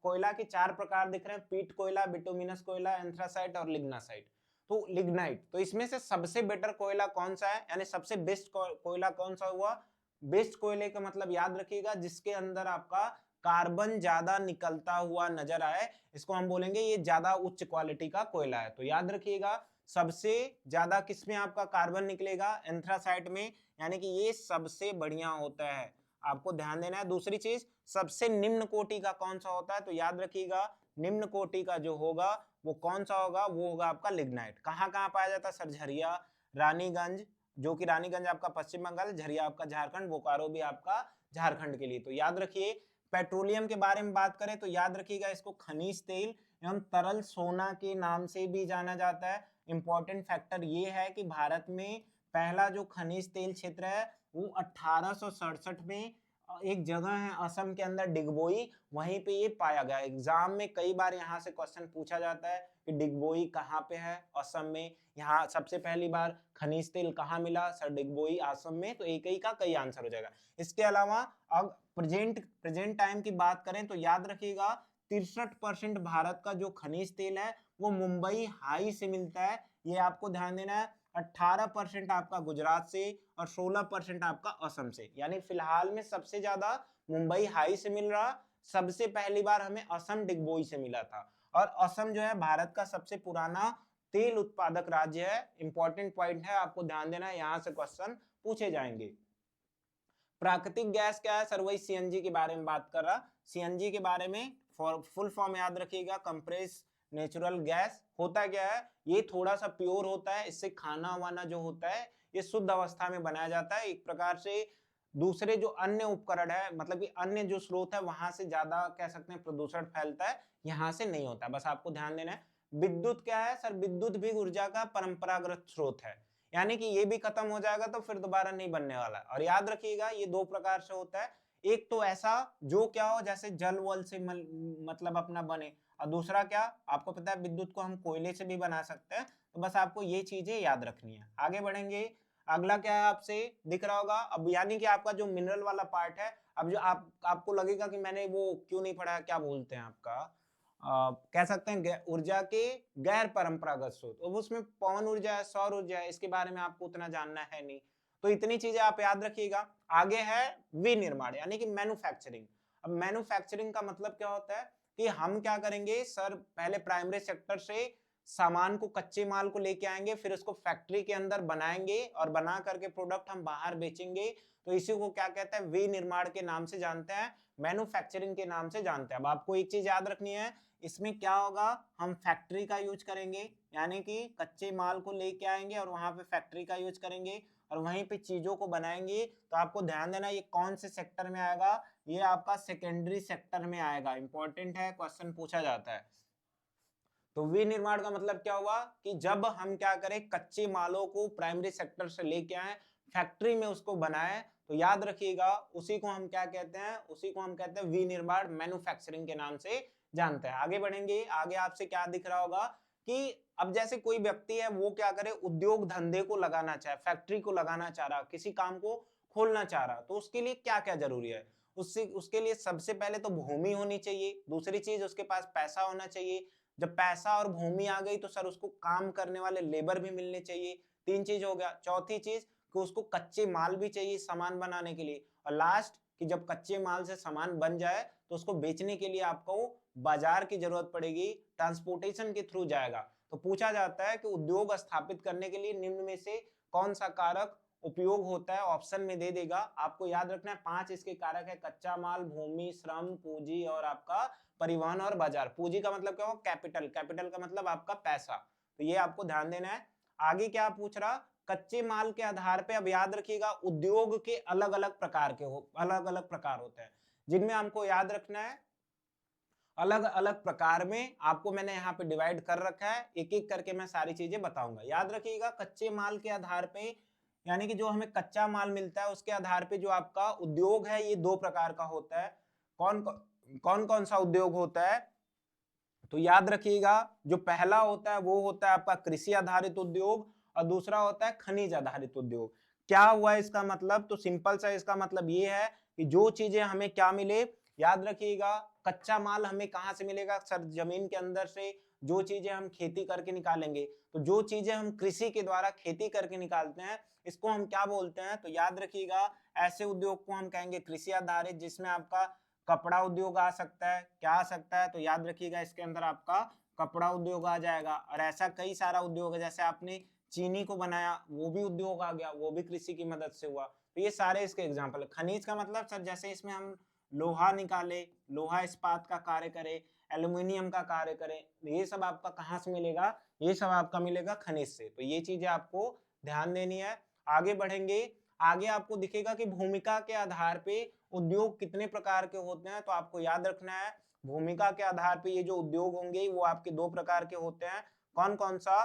कोयला के 4 प्रकार दिख रहे हैं, पीट कोयला, बिटुमिनस कोयला, एंथ्रासाइट और लिग्नासाइट। तो लिग्नाइट, तो इसमें से सबसे बेटर कोयला कौन सा है, यानी सबसे बेस्ट कोयला कौन सा हुआ। बेस्ट कोयले का मतलब याद रखिएगा जिसके अंदर आपका कार्बन ज्यादा निकलता हुआ नजर आए, इसको हम बोलेंगे ये ज्यादा उच्च क्वालिटी का कोयला है। तो याद रखिएगा सबसे ज्यादा किसमें आपका कार्बन निकलेगा, एंथ्रासाइट में, यानी कि ये सबसे बढ़िया होता है, आपको ध्यान देना है। दूसरी चीज, सबसे निम्न कोटि का कौन सा होता है, तो याद रखिएगा निम्न कोटि का जो होगा वो कौन सा होगा, वो होगा आपका लिग्नाइट। कहाँ कहाँ पाया जाता है सर, झरिया, रानीगंज, जो कि रानीगंज आपका पश्चिम बंगाल, झरिया आपका झारखंड, बोकारो भी आपका झारखंड के लिए। तो याद रखिए, पेट्रोलियम के बारे में बात करें तो याद रखिएगा इसको खनिज तेल एवं तरल सोना के नाम से भी जाना जाता है। इंपॉर्टेंट फैक्टर ये है कि भारत में पहला जो खनिज तेल क्षेत्र है वो 1867 में एक जगह है असम के अंदर, डिगबोई, वहीं पे ये पाया गया। एग्जाम में कई बार यहाँ से क्वेश्चन पूछा जाता है कि डिगबोई कहाँ पे है, असम में, यहाँ सबसे पहली बार खनिज तेल कहाँ मिला सर, डिगबोई असम में। तो एक ही का कई आंसर हो जाएगा। इसके अलावा अब प्रेजेंट टाइम की बात करें तो याद रखिएगा 63% भारत का जो खनिज तेल है वो मुंबई हाई से मिलता है, ये आपको ध्यान देना है। 18% आपका गुजरात से और 16% आपका असम से, यानी फिलहाल में सबसे ज्यादा मुंबई हाई से मिल रहा, सबसे पहली बार हमें असम डिगबोई से मिला था। और असम जो है भारत का सबसे पुराना तेल उत्पादक राज्य है। इंपॉर्टेंट पॉइंट है, आपको ध्यान देना है, यहां से क्वेश्चन पूछे जाएंगे। प्राकृतिक गैस क्या है सर, वही सीएनजी के बारे में बात कर रहा। सीएनजी के बारे में फुल फॉर्म याद रखिएगा, कंप्रेस नेचुरल गैस। होता क्या है, ये थोड़ा सा प्योर होता है, इससे खाना वाना जो होता है ये शुद्ध अवस्था में बनाया जाता है। एक प्रकार से दूसरे जो अन्य उपकरण है, मतलब कि अन्य जो स्रोत है वहां से ज्यादा कह सकते हैं प्रदूषण फैलता है, यहाँ से नहीं होता। बस आपको ध्यान देना है। विद्युत क्या है सर, विद्युत भी ऊर्जा का परंपरागत स्रोत है, यानी कि ये भी खत्म हो जाएगा तो फिर दोबारा नहीं बनने वाला। और याद रखिएगा ये दो प्रकार से होता है, एक तो ऐसा जो क्या हो जैसे जल वल से मतलब अपना बने, और दूसरा क्या, आपको पता है विद्युत को हम कोयले से भी बना सकते हैं। तो बस आपको ये चीजें याद रखनी है। आगे बढ़ेंगे, अगला क्या है आपसे दिख रहा होगा अब, यानी कि आपका जो मिनरल वाला पार्ट है। अब जो आपको लगेगा कि मैंने वो क्यों नहीं पढ़ा, क्या बोलते हैं आपका, कह सकते हैं ऊर्जा के गैर परंपरागत स्रोत, तो उसमें पवन ऊर्जा है, सौर ऊर्जा है, इसके बारे में आपको उतना जानना है नहीं, तो इतनी चीजें आप याद रखिएगा। आगे है विनिर्माण, यानी कि मैन्युफैक्चरिंग। अब मैन्युफैक्चरिंग का मतलब क्या होता है कि हम क्या करेंगे सर, पहले प्राइमरी सेक्टर से सामान को, कच्चे माल को लेके आएंगे, फिर उसको फैक्ट्री के अंदर बनाएंगे और बना करके प्रोडक्ट हम बाहर बेचेंगे, तो इसी को क्या कहते हैं, विनिर्माण के नाम से जानते हैं, मैन्युफैक्चरिंग के नाम से जानते हैं। अब आपको एक चीज याद रखनी है, इसमें क्या होगा, हम फैक्ट्री का यूज करेंगे, यानी कि कच्चे माल को लेके आएंगे और वहां पे फैक्ट्री का यूज करेंगे और वहीं पे चीजों को बनाएंगे। तो आपको ध्यान देना ये कौन से सेक्टर में आएगा, ये आपका सेकेंडरी सेक्टर में आएगा। इंपॉर्टेंट है, क्वेश्चन पूछा जाता है। तो विनिर्माण का मतलब क्या हुआ कि जब हम क्या करें, कच्चे मालों को प्राइमरी सेक्टर से लेके आए, फैक्ट्री में उसको बनाए, तो याद रखिएगा उसी को हम क्या कहते हैं, उसी को हम कहते हैं विनिर्माण, मैन्युफैक्चरिंग के नाम से जानते हैं। आगे बढ़ेंगे, आगे आपसे क्या दिख रहा होगा कि अब जैसे कोई व्यक्ति है वो क्या करे, उद्योग धंधे को लगाना चाहे, फैक्ट्री को लगाना चाह रहा, किसी काम को खोलना चाह रहा, तो उसके लिए क्या क्या जरूरी है, उसके लिए सबसे पहले तो भूमि होनी चाहिए, दूसरी चीज उसके पास पैसा होना चाहिए, जब पैसा और भूमि आ गई तो सर उसको काम करने वाले लेबर भी मिलने चाहिए, तीन चीज हो गया। चौथी चीज कि उसको कच्चे माल भी चाहिए सामान बनाने के लिए, और लास्ट कि जब कच्चे माल से सामान बन जाए तो उसको बेचने के लिए आपको बाजार की जरूरत पड़ेगी, ट्रांसपोर्टेशन के थ्रू जाएगा। तो पूछा जाता है कि उद्योग स्थापित करने के लिए निम्न में से कौन सा कारक उपयोग होता है, ऑप्शन में दे देगा। आपको याद रखना है 5 इसके कारक है, कच्चा माल, भूमि, श्रम, पूंजी और आपका परिवहन और बाजार। पूंजी का मतलब क्या हो, कैपिटल, कैपिटल का मतलब आपका पैसा, तो ये आपको ध्यान देना है। आगे क्या पूछ रहा, कच्चे माल के आधार पे, अब याद रखिएगा उद्योग के अलग अलग प्रकार के अलग अलग प्रकार होते हैं, जिनमें हमको याद रखना है अलग अलग प्रकार में आपको मैंने यहाँ पे डिवाइड कर रखा है, एक एक करके मैं सारी चीजें बताऊंगा। याद रखिएगा कच्चे माल के आधार पे, यानी कि जो हमें कच्चा माल मिलता है उसके आधार पे जो आपका उद्योग है ये दो प्रकार का होता है। कौन कौन सा उद्योग होता है, तो याद रखिएगा जो पहला होता है वो होता है आपका कृषि आधारित उद्योग और दूसरा होता है खनिज आधारित उद्योग। क्या हुआ इसका मतलब, तो सिंपल सा इसका मतलब ये है कि जो चीजें हमें क्या मिले, याद रखिएगा कच्चा माल हमें कहाँ से मिलेगा सर, जमीन के अंदर से जो चीजें हम खेती करके निकालेंगे, तो जो चीजें हम कृषि के द्वारा खेती करके निकालते हैं इसको हम क्या बोलते हैं, तो याद रखिएगा ऐसे उद्योग को हम कहेंगे कृषि आधारित, जिसमें आपका कपड़ा उद्योग आ सकता है, क्या आ सकता है, तो याद रखिएगा इसके अंदर आपका कपड़ा उद्योग आ जाएगा। और ऐसा कई सारा उद्योग है, जैसे आपने चीनी को बनाया वो भी उद्योग आ गया, वो भी कृषि की मदद से हुआ। तो ये सारे इसके एग्जाम्पल है। खनिज का मतलब सर जैसे इसमें हम लोहा निकाले, लोहा इस्पात का कार्य करे, एल्यूमिनियम का कार्य करे, ये सब आपका कहाँ से मिलेगा, ये सब आपका मिलेगा खनिज से। तो ये चीजें आपको ध्यान देनी है। आगे बढ़ेंगे, आगे आपको दिखेगा कि भूमिका के आधार पे उद्योग कितने प्रकार के होते हैं, तो आपको याद रखना है भूमिका के आधार पे ये जो उद्योग होंगे वो आपके दो प्रकार के होते हैं। कौन कौन सा,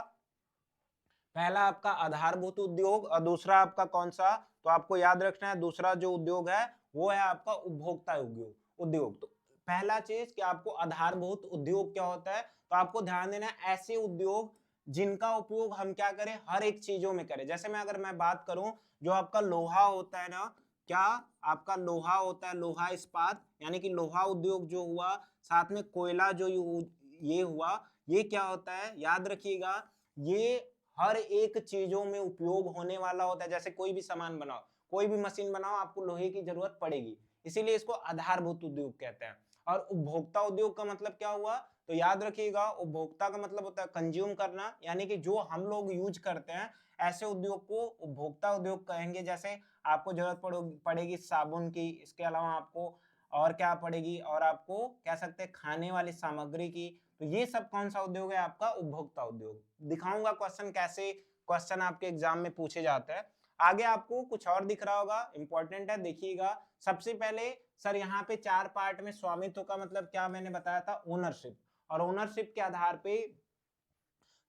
पहला आपका आधारभूत उद्योग और दूसरा आपका कौन सा, तो आपको याद रखना है दूसरा जो उद्योग है वो है आपका उपभोक्ता उद्योग। तो पहला चीज कि आपको आधारभूत उद्योग क्या होता है, तो आपको ध्यान देना है ऐसे उद्योग जिनका उपयोग हम क्या करें, हर एक चीजों में करें। जैसे अगर मैं बात करूं, जो आपका लोहा होता है ना, क्या आपका लोहा होता है, लोहा इस्पात, यानी कि लोहा उद्योग जो हुआ, साथ में कोयला जो ये हुआ, ये क्या होता है, याद रखिएगा ये हर एक चीजों में उपयोग होने वाला होता है। जैसे कोई भी सामान बनाओ, कोई भी मशीन बनाओ, आपको लोहे की जरूरत पड़ेगी, इसीलिए इसको आधारभूत उद्योग कहते हैं। और उपभोक्ता उद्योग का मतलब क्या हुआ, तो याद रखिएगा उपभोक्ता का मतलब होता है कंज्यूम करना, यानी कि जो हम लोग यूज करते हैं, ऐसे उद्योग को उपभोक्ता उद्योग कहेंगे। जैसे आपको जरूरत पड़ेगी साबुन की, इसके अलावा आपको और क्या पड़ेगी, और आपको कह सकते हैं खाने वाली सामग्री की, तो ये सब कौन सा उद्योग है, आपका उपभोक्ता उद्योग। दिखाऊंगा क्वेश्चन कैसे क्वेश्चन आपके एग्जाम में पूछे जाते हैं। आगे आपको कुछ और दिख रहा होगा, इंपॉर्टेंट है, देखिएगा। सबसे पहले सर यहाँ पे 4 पार्ट में स्वामित्व का मतलब क्या मैंने बताया था, ओनरशिप, और ओनरशिप के आधार पे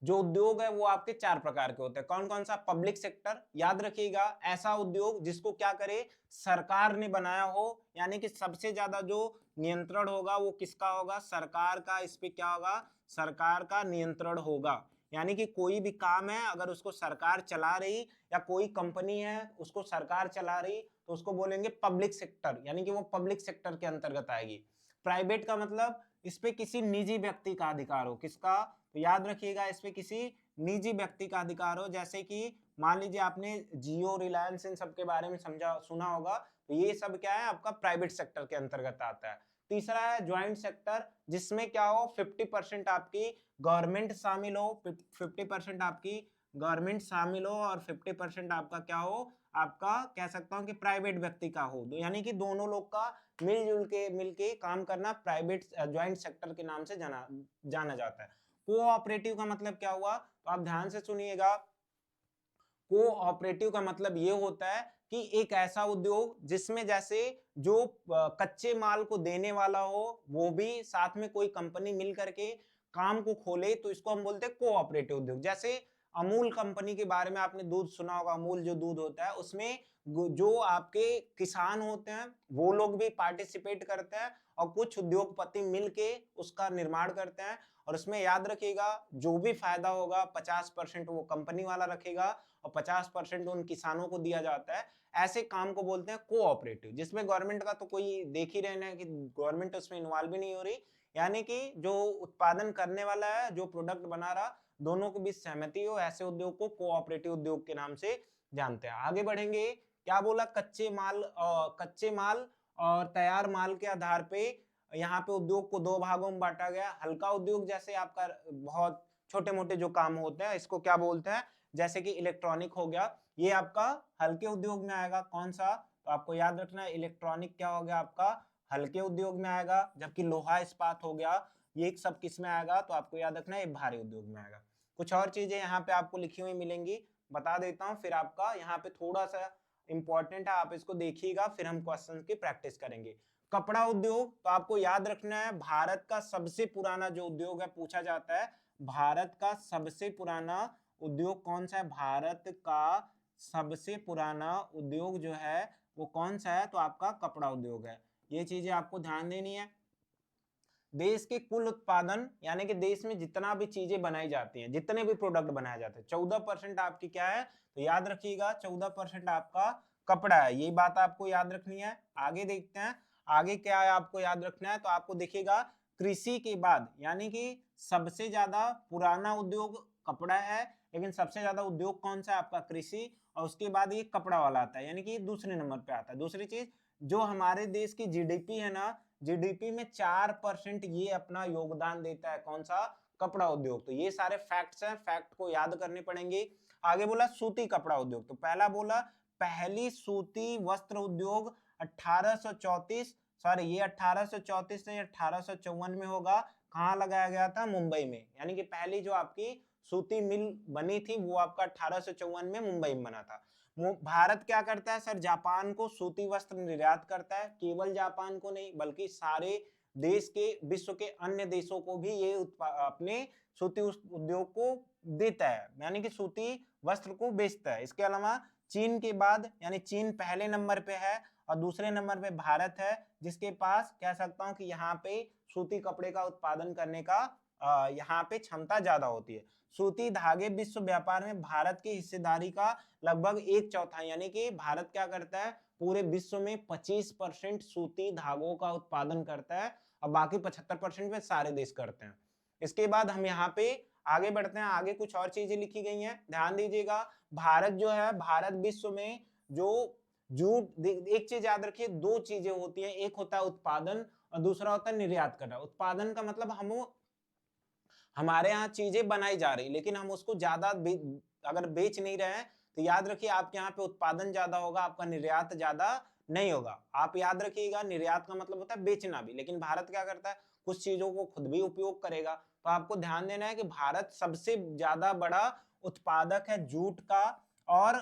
जो उद्योग है वो आपके 4 प्रकार के होते हैं। कौन कौन सा, पब्लिक सेक्टर, याद रखिएगा ऐसा उद्योग जिसको क्या करे, सरकार ने बनाया हो, यानी कि सबसे ज्यादा जो नियंत्रण होगा वो किसका होगा, सरकार का, इस पे क्या होगा, सरकार का नियंत्रण होगा। यानी कि कोई भी काम है अगर उसको सरकार चला रही, या कोई कंपनी है उसको सरकार चला रही, तो उसको बोलेंगे पब्लिक सेक्टर, यानी कि वो पब्लिक सेक्टर के अंतर्गत आएगी। प्राइवेट का मतलब इस पे किसी निजी व्यक्ति का अधिकार हो, किसका, तो याद रखिएगा इस पे किसी निजी व्यक्ति का अधिकार हो। जैसे कि मान लीजिए आपने जियो, रिलायंस, इन सब के बारे में समझा सुना होगा, तो ये सब क्या है, आपका प्राइवेट सेक्टर के अंतर्गत आता है। तीसरा है ज्वाइंट सेक्टर, जिसमें क्या हो 50% आपकी गवर्नमेंट शामिल हो, 50% आपकी गवर्नमेंट शामिल हो और 50% आपका क्या हो, आपका कह सकता हूँ कि प्राइवेट व्यक्ति का हो, यानी कि दोनों लोग का मिलके काम करना प्राइवेट ज्वाइंट सेक्टर के नाम से जाना जाता है। कोऑपरेटिव का मतलब क्या हुआ, तो आप ध्यान से सुनिएगा। कोऑपरेटिव का मतलब ये होता है कि एक ऐसा उद्योग जिसमें जैसे जो कच्चे माल को देने वाला हो वो भी साथ में कोई कंपनी मिल करके काम को खोले, तो इसको हम बोलते हैं कोऑपरेटिव उद्योग। जैसे अमूल कंपनी के बारे में आपने दूध सुना होगा, अमूल जो दूध होता है उसमें जो आपके किसान होते हैं वो लोग भी पार्टिसिपेट करते हैं और कुछ उद्योगपति मिलके उसका निर्माण करते हैं। और उसमें याद रखिएगा जो भी फायदा होगा 50% वो कंपनी वाला रखेगा और 50% उन किसानों को दिया जाता है। ऐसे काम को बोलते हैं कोऑपरेटिव, जिसमें गवर्नमेंट का तो कोई देख ही रहना है कि गवर्नमेंट उसमें इन्वॉल्व भी नहीं हो रही, यानी कि जो उत्पादन करने वाला है, जो प्रोडक्ट बना रहा, दोनों के बीच सहमति हो, ऐसे उद्योग को कोऑपरेटिव उद्योग के नाम से जानते हैं। आगे बढ़ेंगे, क्या बोला, कच्चे माल और तैयार माल के आधार पे यहाँ पे उद्योग को दो भागों में बांटा गया। हल्का उद्योग जैसे आपका बहुत छोटे मोटे जो काम होते हैं इसको क्या बोलते हैं, जैसे कि इलेक्ट्रॉनिक हो गया, ये आपका हल्के उद्योग में आएगा। कौन सा, तो आपको याद रखना है इलेक्ट्रॉनिक क्या हो गया आपका हल्के उद्योग में आएगा, जबकि लोहा इस्पात हो गया ये सब किस में आएगा, तो आपको याद रखना है ये भारी उद्योग में आएगा। कुछ और चीजें यहाँ पे आपको लिखी हुई मिलेंगी, बता देता हूँ, फिर आपका यहाँ पे थोड़ा सा इंपॉर्टेंट है, आप इसको देखिएगा, फिर हम क्वेश्चन की प्रैक्टिस करेंगे। कपड़ा उद्योग, तो आपको याद रखना है भारत का सबसे पुराना जो उद्योग है, पूछा जाता है भारत का सबसे पुराना उद्योग कौन सा है, भारत का सबसे पुराना उद्योग जो है वो कौन सा है, तो आपका कपड़ा उद्योग है। ये चीजें आपको ध्यान देनी है। देश के कुल उत्पादन, यानी कि देश में जितना भी चीजें बनाई जाती हैं, जितने भी प्रोडक्ट बनाए जाते हैं, 14% आपकी क्या है, तो याद रखिएगा 14% आपका कपड़ा है, ये बात आपको याद रखनी है। आगे देखते हैं, आगे क्या है आपको याद रखना है, तो आपको देखिएगा कृषि के बाद, यानी कि सबसे ज्यादा पुराना उद्योग कपड़ा है, लेकिन सबसे ज्यादा उद्योग कौन सा है आपका कृषि, और उसके बाद ये कपड़ा वाला आता है, यानी कि दूसरे नंबर पे आता है। दूसरी चीज, जो हमारे देश की जीडीपी है ना, जीडीपी में 4% ये अपना योगदान देता है, कौन सा, कपड़ा उद्योग। तो ये सारे फैक्ट्स हैं, फैक्ट को याद करने पड़ेंगे। आगे बोला सूती कपड़ा उद्योग, तो पहला बोला पहली सूती वस्त्र उद्योग 1834, सॉरी ये 1834 नहीं 1854 में होगा, कहाँ लगाया गया था, मुंबई में। यानी कि पहली जो आपकी सूती मिल बनी थी वो आपका 1854 में मुंबई में बना था। भारत क्या करता है सर, जापान को सूती वस्त्र निर्यात करता है, केवल जापान को नहीं बल्कि सारे देश के, विश्व के अन्य देशों को भी ये अपने सूती उद्योग को देता है, यानी कि सूती वस्त्र को बेचता है। इसके अलावा चीन के बाद, यानी चीन पहले नंबर पे है और दूसरे नंबर पे भारत है, जिसके पास कह सकता हूं कि यहाँ पे सूती कपड़े का उत्पादन करने का यहाँ पे क्षमता ज्यादा होती है। सूती धागे विश्व व्यापार में भारत की हिस्सेदारी का लगभग 1/4, यानी कि भारत क्या करता है, पूरे विश्व में 25% सूती धागों का उत्पादन करता है और बाकी 75% में सारे देश करते हैं। इसके बाद हम यहाँ पे आगे बढ़ते हैं, आगे कुछ और चीजें लिखी गई हैं, ध्यान दीजिएगा। भारत जो है, भारत विश्व में जो जूट, एक चीज याद रखिए, दो चीजें होती हैं, एक होता है उत्पादन और दूसरा होता है निर्यात करना। उत्पादन का मतलब हम हमारे यहाँ चीजें बनाई जा रही, लेकिन हम उसको ज्यादा अगर बेच नहीं रहे हैं, तो याद रखिए आपके यहाँ पे उत्पादन ज्यादा होगा, आपका निर्यात ज्यादा नहीं होगा। आप याद रखिएगा निर्यात का मतलब होता है बेचना भी, लेकिन भारत क्या करता है, कुछ चीजों को खुद भी उपयोग करेगा। तो आपको ध्यान देना है कि भारत सबसे ज्यादा बड़ा उत्पादक है जूट का, और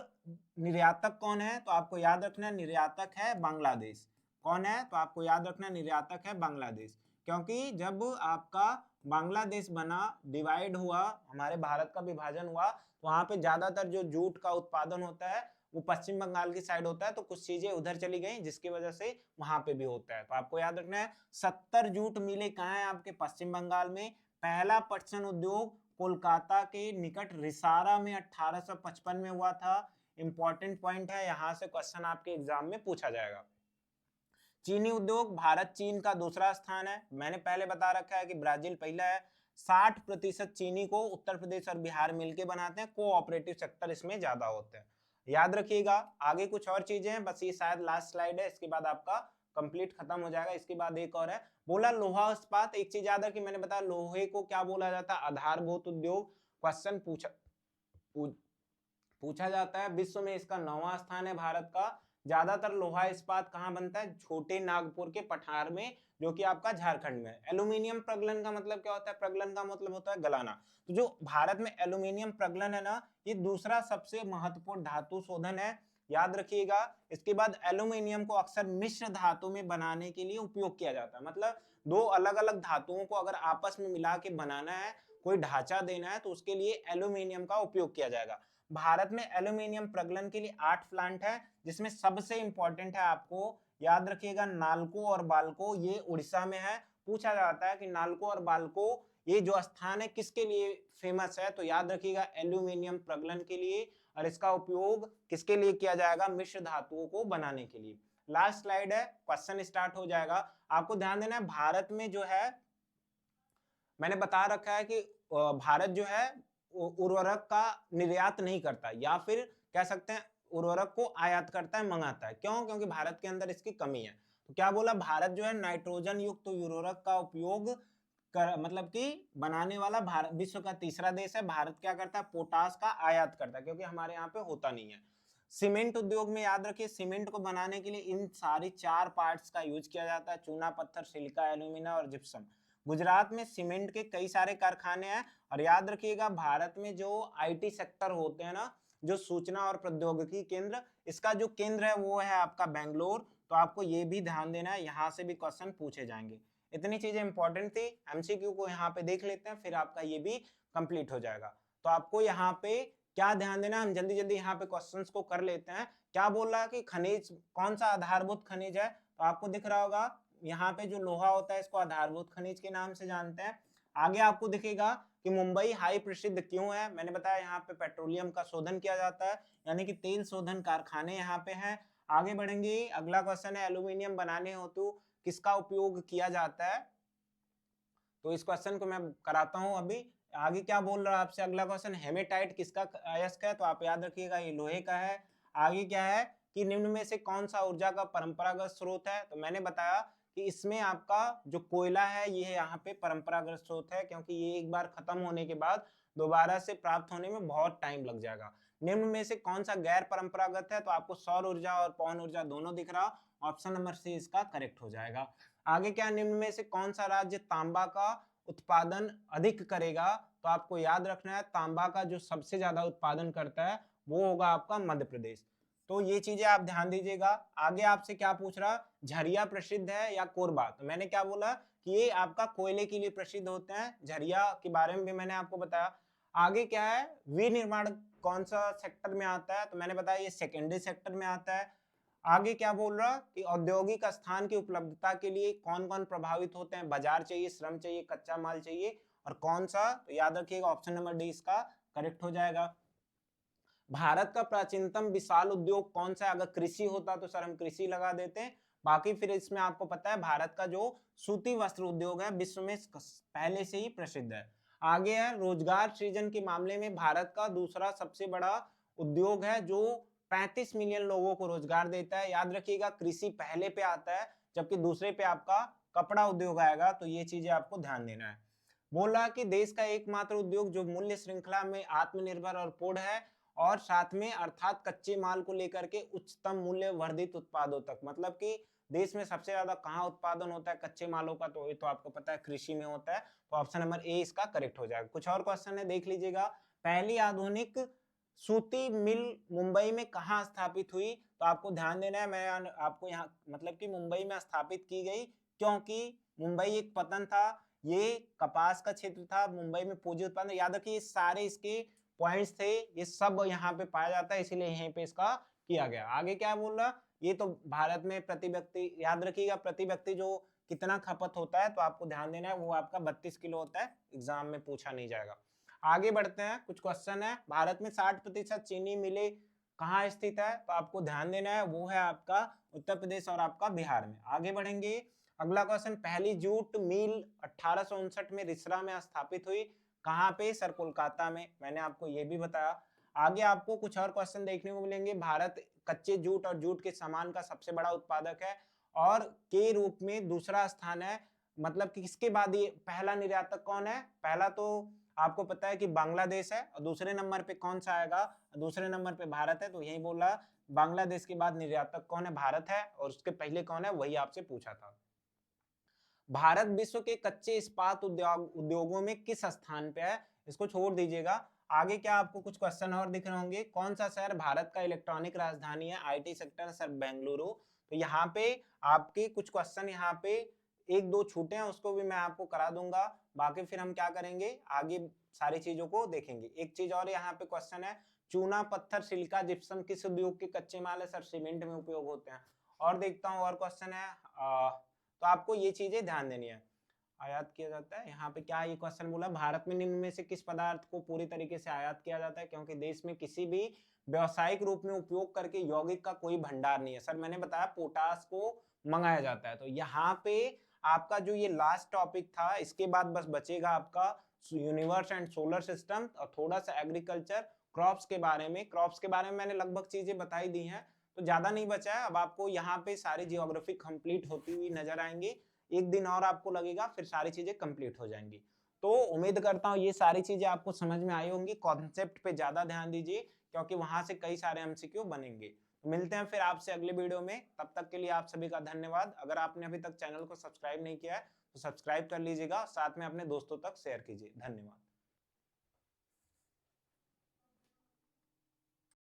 निर्यातक कौन है, तो आपको याद रखना है निर्यातक है बांग्लादेश। कौन है, तो आपको याद रखना निर्यातक है बांग्लादेश, क्योंकि जब आपका बांग्लादेश बना, डिवाइड हुआ, हमारे भारत का विभाजन हुआ, तो वहां पे ज्यादातर जो जूट का उत्पादन होता है वो पश्चिम बंगाल की साइड होता है, तो कुछ चीजें उधर चली गई जिसकी वजह से वहां पे भी होता है। तो आपको याद रखना है 70 जूट मिले कहाँ है, आपके पश्चिम बंगाल में। पहला पटसन उद्योग कोलकाता के निकट रिसारा में 1855 में हुआ था। इंपॉर्टेंट पॉइंट है, यहाँ से क्वेश्चन आपके एग्जाम में पूछा जाएगा। चीनी उद्योग, भारत चीन का दूसरा स्थान है, मैंने पहले बता रखा है कि ब्राजील पहला है। 60% चीनी को उत्तर प्रदेश और बिहार मिलके बनाते हैं, कोऑपरेटिव सेक्टर इसमें ज्यादा होते हैं, याद रखिएगा। आगे कुछ और चीजें हैं, बस ये शायद लास्ट स्लाइड है, इसके बाद आपका कंप्लीट खत्म हो जाएगा। इसके बाद एक और है, बोला लोहा इस्पात। एक चीज याद रखी, मैंने बताया लोहे को क्या बोला जाता है, आधारभूत उद्योग। क्वेश्चन पूछा जाता है। विश्व में इसका 9वां स्थान है भारत का। ज्यादातर लोहा इस्पात कहाँ बनता है, छोटे नागपुर के पठार में, जो कि आपका झारखंड में है। एल्यूमिनियम प्रगलन का मतलब क्या होता है, प्रगलन का मतलब होता है गलाना। तो जो भारत में एल्यूमिनियम प्रगलन है ना, ये दूसरा सबसे महत्वपूर्ण धातु शोधन है, याद रखिएगा। इसके बाद एल्यूमिनियम को अक्सर मिश्र धातु में बनाने के लिए उपयोग किया जाता है। मतलब दो अलग अलग धातुओं को अगर आपस में मिला के बनाना है, कोई ढांचा देना है, तो उसके लिए एल्यूमिनियम का उपयोग किया जाएगा। भारत में एल्यूमिनियम प्रगलन के लिए 8 प्लांट है, जिसमें सबसे इंपॉर्टेंट है, आपको याद रखिएगा, नालको और बाल्को, ये उड़ीसा में है। पूछा जाता है कि नालको और बाल्को ये जो स्थान है किसके लिए फेमस है, तो याद रखिएगा एल्यूमिनियम प्रगलन के लिए। और इसका उपयोग किसके लिए किया जाएगा, मिश्र धातुओं को बनाने के लिए। लास्ट स्लाइड है, क्वेश्चन स्टार्ट हो जाएगा। आपको ध्यान देना है, भारत में जो है मैंने बता रखा है कि भारत जो है उर्वरक का निर्यात नहीं करता, या फिर कह सकते हैं उर्वरक को आयात करता है, मंगाता है। क्यों, क्योंकि भारत के अंदर इसकी कमी है। तो क्या बोला, भारत जो है नाइट्रोजन युक्त उर्वरक का उपयोग मतलब कि बनाने वाला भारत विश्व का तीसरा देश है। भारत क्या करता है, पोटास का आयात करता है, क्योंकि हमारे यहाँ पे होता नहीं है। सीमेंट उद्योग में याद रखिए, सीमेंट को बनाने के लिए इन सारी 4 पार्ट्स का यूज किया जाता है, चूना पत्थर, सिलिका, एल्यूमिना और जिप्सम। गुजरात में सीमेंट के कई सारे कारखाने हैं। और याद रखिएगा, भारत में जो आईटी सेक्टर होते हैं ना, जो सूचना और प्रौद्योगिकी केंद्र, इसका जो केंद्र है वो है आपका बेंगलोर। तो आपको ये भी ध्यान देना है, यहाँ से भी क्वेश्चन पूछे जाएंगे। इतनी चीजें इंपॉर्टेंट थी, एमसीक्यू को यहाँ पे देख लेते हैं, फिर आपका ये भी कंप्लीट हो जाएगा। तो आपको यहाँ पे क्या ध्यान देना, हम जल्दी जल्दी यहाँ पे क्वेश्चंस को कर लेते हैं। क्या बोल रहा है कि खनिज कौन सा आधारभूत खनिज है, तो आपको दिख रहा होगा यहाँ पे जो लोहा होता है इसको आधारभूत खनिज के नाम से जानते हैं। आगे आपको दिखेगा कि मुंबई हाई प्रसिद्ध क्यों है, मैंने बताया यहाँ पे पेट्रोलियम का शोधन किया जाता है, यानी कि तेल शोधन कारखाने यहाँ पे हैं। आगे बढ़ेंगे, अगला क्वेश्चन है एल्यूमिनियम बनाने हेतु किसका उपयोग किया जाता है, तो इस क्वेश्चन को मैं कराता हूं अभी। आगे क्या बोल रहा है आपसे, अगला क्वेश्चन, हेमेटाइट किसका अयस्क है, तो आप याद रखिएगा ये लोहे का है। आगे क्या है कि निम्न में से कौन सा ऊर्जा का परंपरागत स्रोत है, तो मैंने बताया कि इसमें आपका जो कोयला है ये यहाँ पे परंपरागत स्रोत है, क्योंकि ये एक बार खत्म होने के बाद दोबारा से प्राप्त होने में बहुत टाइम लग जाएगा। निम्न में से कौन सा गैर परंपरागत है, तो आपको सौर ऊर्जा और पवन ऊर्जा दोनों दिख रहा, ऑप्शन नंबर सी इसका करेक्ट हो जाएगा। आगे क्या, निम्न में से कौन सा राज्य तांबा का उत्पादन अधिक करेगा, तो आपको याद रखना है तांबा का जो सबसे ज्यादा उत्पादन करता है वो होगा आपका मध्य प्रदेश। तो ये चीजें आप ध्यान दीजिएगा। आगे आपसे क्या पूछ रहा, झरिया प्रसिद्ध है या कोरबा, तो मैंने क्या बोला कि ये आपका कोयले के लिए प्रसिद्ध होते हैं, झरिया के बारे में भी मैंने आपको बताया। आगे क्या है, विनिर्माण कौन सा सेक्टर में आता है, तो मैंने बताया ये सेकेंडरी सेक्टर में आता है। आगे क्या बोल रहा कि औद्योगिक स्थान की उपलब्धता के लिए कौन कौन प्रभावित होते हैं, बाजार चाहिए, श्रम चाहिए, कच्चा माल चाहिए, और कौन सा, तो याद रखिएगा ऑप्शन नंबर डी इसका करेक्ट हो जाएगा। भारत का प्राचीनतम विशाल उद्योग कौन सा है, अगर कृषि होता तो सर हम कृषि लगा देते, बाकी फिर इसमें आपको पता है भारत का जो सूती वस्त्र उद्योग है विश्व में पहले से ही प्रसिद्ध है। आगे है, रोजगार सृजन के मामले में भारत का दूसरा सबसे बड़ा उद्योग है जो 35 मिलियन लोगों को रोजगार देता है। याद रखिएगा कृषि पहले पे आता है, जबकि दूसरे पे आपका कपड़ा उद्योग आएगा, तो ये चीजें आपको ध्यान देना है। बोला कि देश का एकमात्र उद्योग जो मूल्य श्रृंखला में आत्मनिर्भर और पूर्ण है, और साथ में अर्थात कच्चे माल को लेकर के उच्चतम मूल्य वर्धित उत्पादों तक, मतलब कि देश में सबसे ज्यादा कहाँ उत्पादन होता है कच्चे मालों का, तो ये तो आपको पता है कृषि में होता है, तो ऑप्शन नंबर ए इसका करेक्ट हो जाएगा। कुछ और क्वेश्चन है देख लीजिएगा। पहली आधुनिक सूती मिल मुंबई में कहाँ स्थापित हुई, तो आपको ध्यान देना है, मैं आपको यहाँ मतलब कि मुंबई में स्थापित की गई, क्योंकि मुंबई एक पतन था, ये कपास का क्षेत्र था, मुंबई में पूंजी उत्पादन, याद रखिए सारे इसके पॉइंट्स थे, ये सब यहाँ पे पाया जाता है, इसीलिए यहीं पे इसका किया गया। आगे क्या बोल रहा, ये तो भारत में प्रति व्यक्ति, याद रखिएगा प्रति व्यक्ति जो कितना खपत होता है, तो आपको ध्यान देना है वो आपका 32 किलो होता है, एग्जाम में पूछा नहीं जाएगा। आगे बढ़ते हैं, कुछ क्वेश्चन है, भारत में 60% चीनी मिले कहाँ स्थित है, तो आपको ध्यान देना है वो है आपका उत्तर प्रदेश और आपका बिहार में। आगे बढ़ेंगे, अगला क्वेश्चन, पहली जूट मिल 1859 में रिसरा में स्थापित हुई, कहाँ पे, सर कोलकाता में, मैंने आपको ये भी बताया। आगे आपको कुछ और क्वेश्चन देखने को मिलेंगे, भारत कच्चे जूट और जूट के सामान का सबसे बड़ा उत्पादक है, और के रूप में दूसरा स्थान है, मतलब कि किसके बाद ये पहला निर्यातक कौन है? पहला तो आपको पता है कि बांग्लादेश है, और दूसरे नंबर पे कौन सा आएगा? दूसरे नंबर पे भारत है। तो यही बोला, बांग्लादेश के बाद निर्यातक कौन है? भारत है। और उसके पहले कौन है, वही आपसे पूछा था। भारत विश्व के कच्चे इस्पात उद्योगों में किस स्थान पे है? इसको छोड़ दीजिएगा। आगे क्या आपको कुछ क्वेश्चन और दिख रहे होंगे? कौन सा शहर भारत का इलेक्ट्रॉनिक राजधानी है? IT sector sir Bengaluru. तो यहाँ पे आपके कुछ क्वेश्चन यहाँ पे एक दो छूटे हैं, उसको भी मैं आपको करा दूंगा। बाकी फिर हम क्या करेंगे, आगे सारी चीजों को देखेंगे। एक चीज और यहाँ पे क्वेश्चन है, चूना पत्थर सिलिका जिप्सम किस उद्योग के कच्चे माल है? सर सीमेंट में उपयोग होते हैं। और देखता हूँ और क्वेश्चन है, तो आपको ये चीजें ध्यान देनी है। आयात किया जाता है, यहाँ पे क्या ये क्वेश्चन बोला, भारत में निम्न में से किस पदार्थ को पूरी तरीके से आयात किया जाता है? क्योंकि देश में किसी भी व्यावसायिक रूप में उपयोग करके यौगिक का कोई भंडार नहीं है। सर मैंने बताया पोटास को मंगाया जाता है। तो यहाँ पे आपका जो ये लास्ट टॉपिक था, इसके बाद बस बचेगा आपका यूनिवर्स एंड सोलर सिस्टम और थोड़ा सा एग्रीकल्चर, क्रॉप्स के बारे में। क्रॉप्स के बारे में मैंने लगभग चीजें बताई दी हैं, तो ज्यादा नहीं बचा है। अब आपको यहाँ पे सारी जियोग्राफी कंप्लीट होती हुई नजर आएंगी। एक दिन और आपको लगेगा, फिर सारी चीजें कंप्लीट हो जाएंगी। तो उम्मीद करता हूँ ये सारी चीजें आपको समझ में आई होंगी। कॉन्सेप्ट पे ज्यादा ध्यान दीजिए, क्योंकि वहां से कई सारे एमसीक्यू बनेंगे। तो मिलते हैं फिर आपसे अगले वीडियो में। तब तक के लिए आप सभी का धन्यवाद। अगर आपने अभी तक चैनल को सब्सक्राइब नहीं किया है तो सब्सक्राइब कर लीजिएगा, साथ में अपने दोस्तों तक शेयर कीजिए। धन्यवाद।